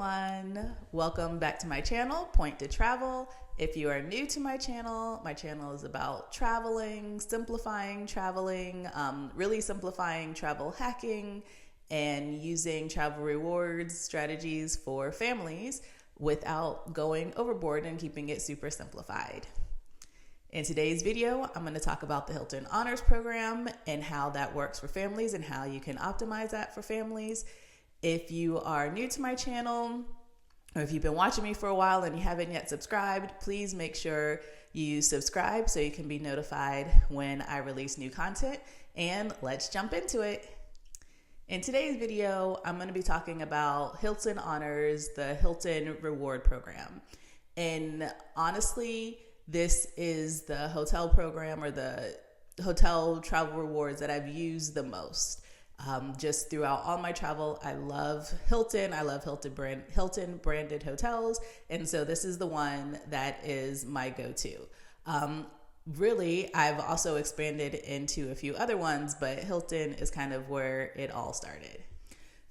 everyone. Welcome back to my channel, Point to Travel. If you are new to my channel is about traveling, simplifying traveling, really simplifying travel hacking, and using travel rewards strategies for families without going overboard and keeping it super simplified. In today's video, I'm going to talk about the Hilton Honors program and how that works for families and how you can optimize that for families. If you are new to my channel, or if you've been watching me for a while and you haven't yet subscribed, please make sure you subscribe so you can be notified when I release new content. And let's jump into it. In today's video, I'm going to be talking about Hilton Honors, the Hilton Reward Program. And honestly, this is the hotel program or the hotel travel rewards that I've used the most. Just throughout all my travel, I love Hilton. I love Hilton branded hotels. And so this is the one that is my go-to. Really, I've also expanded into a few other ones, but Hilton is kind of where it all started.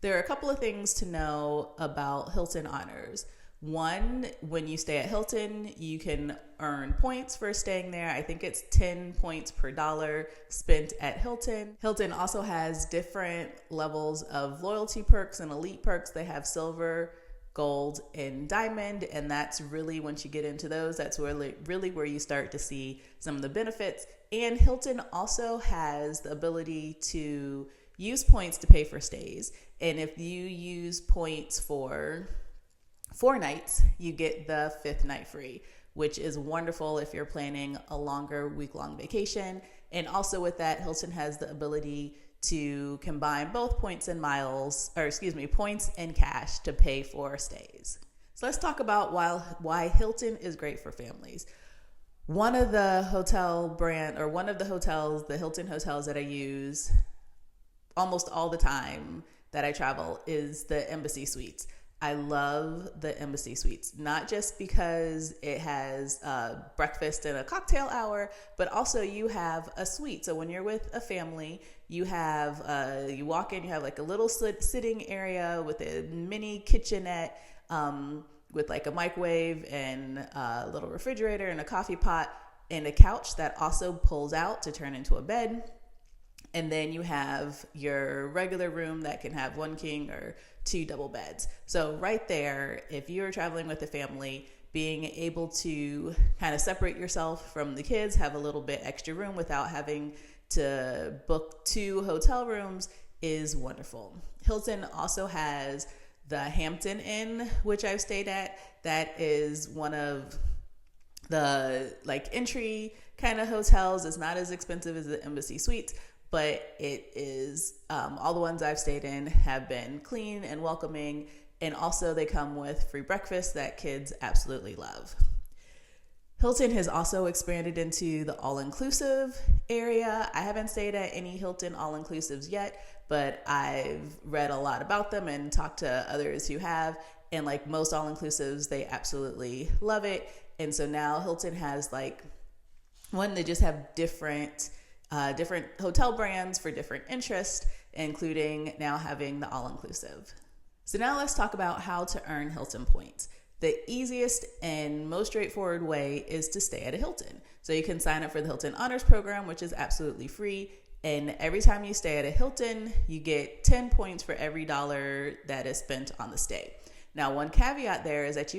There are a couple of things to know about Hilton Honors. One, when you stay at Hilton, you can earn points for staying there. I think it's 10 points per dollar spent at Hilton. Hilton also has different levels of loyalty perks and elite perks. They have silver, gold, and diamond. And that's really, once you get into those, that's really where you start to see some of the benefits. And Hilton also has the ability to use points to pay for stays. And if you use points for 4 nights, you get the 5th night free, which is wonderful if you're planning a longer week-long vacation. And also with that, Hilton has the ability to combine both points and points and cash to pay for stays. So let's talk about why Hilton is great for families. One of the Hilton hotels that I use almost all the time that I travel is the Embassy Suites. I love the Embassy Suites, not just because it has breakfast and a cocktail hour, but also you have a suite. So when you're with a family, you walk in, you have like a little sitting area with a mini kitchenette with like a microwave and a little refrigerator and a coffee pot and a couch that also pulls out to turn into a bed. And then you have your regular room that can have 1 king or 2 double beds. So right there, if you're traveling with a family, being able to kind of separate yourself from the kids, have a little bit extra room without having to book 2 hotel rooms is wonderful. Hilton also has the Hampton Inn, which I've stayed at. That is one of the entry kind of hotels. It's not as expensive as the Embassy Suites, but it is, all the ones I've stayed in have been clean and welcoming. And also they come with free breakfast that kids absolutely love. Hilton has also expanded into the all-inclusive area. I haven't stayed at any Hilton all-inclusives yet, but I've read a lot about them and talked to others who have. And like most all-inclusives, they absolutely love it. And so now Hilton has they just have different hotel brands for different interests, including now having the all-inclusive. So now let's talk about how to earn Hilton points. The easiest and most straightforward way is to stay at a Hilton. So you can sign up for the Hilton Honors program, which is absolutely free. And every time you stay at a Hilton, you get 10 points for every dollar that is spent on the stay. Now, one caveat there is that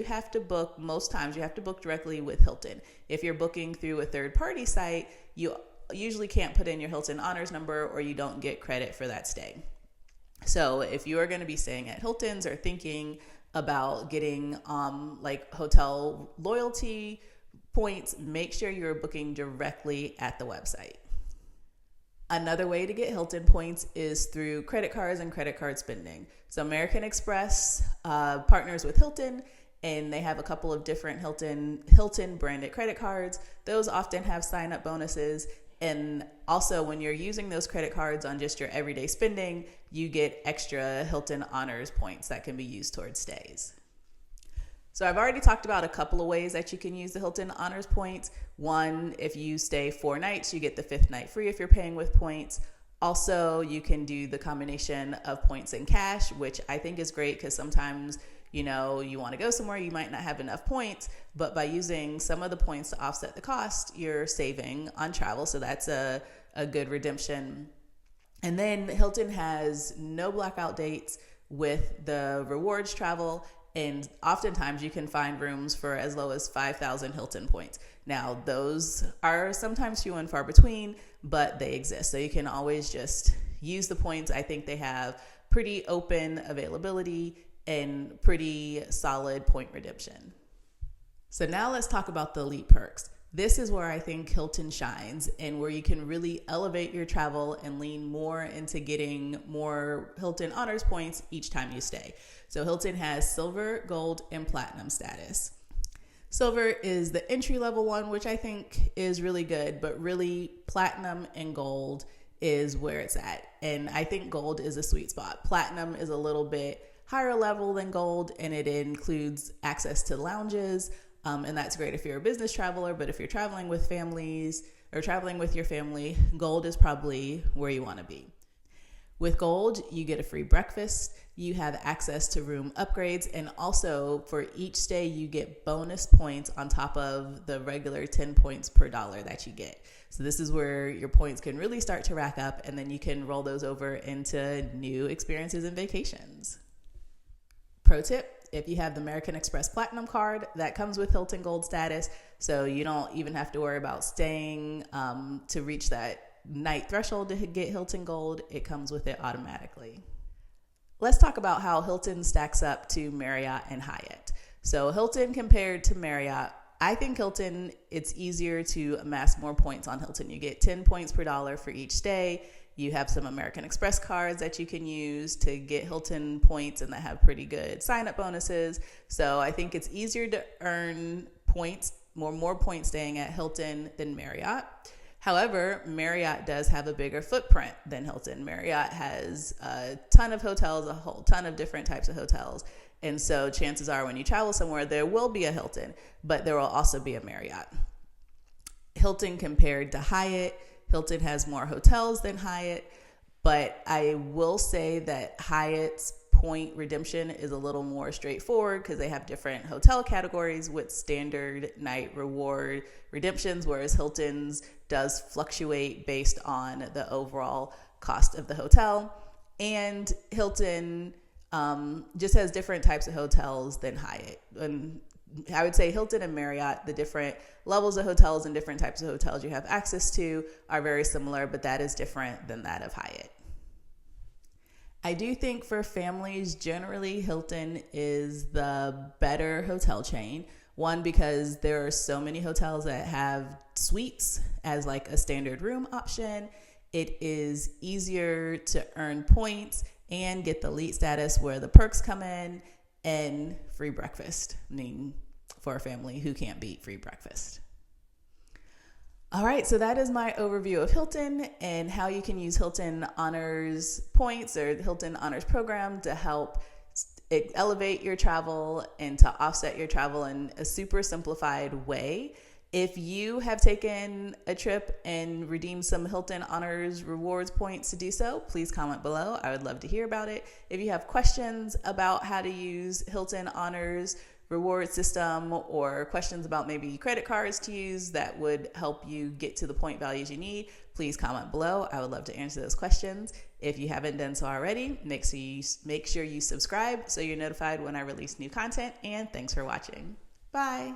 most times you have to book directly with Hilton. If you're booking through a third-party site, you usually can't put in your Hilton Honors number or you don't get credit for that stay. So if you are going to be staying at Hilton's or thinking about getting hotel loyalty points, make sure you're booking directly at the website. Another way to get Hilton points is through credit cards and credit card spending. So American Express partners with Hilton, and they have a couple of different Hilton branded credit cards. Those often have sign-up bonuses. And also when you're using those credit cards on just your everyday spending, you get extra Hilton Honors points that can be used towards stays. So I've already talked about a couple of ways that you can use the Hilton Honors points. One, if you stay 4 nights, you get the 5th night free if you're paying with points. Also, you can do the combination of points and cash, which I think is great because sometimes you want to go somewhere, you might not have enough points, but by using some of the points to offset the cost, you're saving on travel. So that's a good redemption. And then Hilton has no blackout dates with the rewards travel. And oftentimes you can find rooms for as low as 5,000 Hilton points. Now, those are sometimes few and far between, but they exist. So you can always just use the points. I think they have pretty open availability and pretty solid point redemption. So now let's talk about the elite perks. This is where I think Hilton shines and where you can really elevate your travel and lean more into getting more Hilton Honors points each time you stay. So Hilton has silver, gold, and platinum status. Silver is the entry-level one, which I think is really good, but really platinum and gold is where it's at. And I think gold is a sweet spot. Platinum is a little bit higher level than gold, and it includes access to lounges. And that's great if you're a business traveler, but if you're traveling with families or traveling with your family, gold is probably where you want to be. With gold, you get a free breakfast, you have access to room upgrades, and also for each stay, you get bonus points on top of the regular 10 points per dollar that you get. So this is where your points can really start to rack up, and then you can roll those over into new experiences and vacations. Pro tip, if you have the American Express Platinum card, that comes with Hilton Gold status, so you don't even have to worry about staying to reach that night threshold to get Hilton Gold. It comes with it automatically. Let's talk about how Hilton stacks up to Marriott and Hyatt. So Hilton compared to Marriott, I think Hilton, it's easier to amass more points on Hilton. You get 10 points per dollar for each stay. You have some American Express cards that you can use to get Hilton points and that have pretty good sign-up bonuses. So I think it's easier to earn points, more points staying at Hilton than Marriott. However, Marriott does have a bigger footprint than Hilton. Marriott has a ton of hotels, a whole ton of different types of hotels. And so chances are when you travel somewhere, there will be a Hilton, but there will also be a Marriott. Hilton compared to Hyatt, Hilton has more hotels than Hyatt, but I will say that Hyatt's point redemption is a little more straightforward because they have different hotel categories with standard night reward redemptions, whereas Hilton's does fluctuate based on the overall cost of the hotel. And Hilton just has different types of hotels than Hyatt. And I would say Hilton and Marriott, the different levels of hotels and different types of hotels you have access to are very similar, but that is different than that of Hyatt. I do think for families, generally Hilton is the better hotel chain. One, because there are so many hotels that have suites as like a standard room option. It is easier to earn points and get the elite status where the perks come in, and free breakfast. I mean, for a family who can't beat free breakfast. All right, so that is my overview of Hilton and how you can use Hilton Honors points or the Hilton Honors program to help elevate your travel and to offset your travel in a super simplified way. If you have taken a trip and redeemed some Hilton Honors rewards points to do so, please comment below. I would love to hear about it. If you have questions about how to use Hilton Honors reward system or questions about maybe credit cards to use that would help you get to the point values you need, please comment below. I would love to answer those questions. If you haven't done so already, make sure you subscribe so you're notified when I release new content, and thanks for watching. Bye.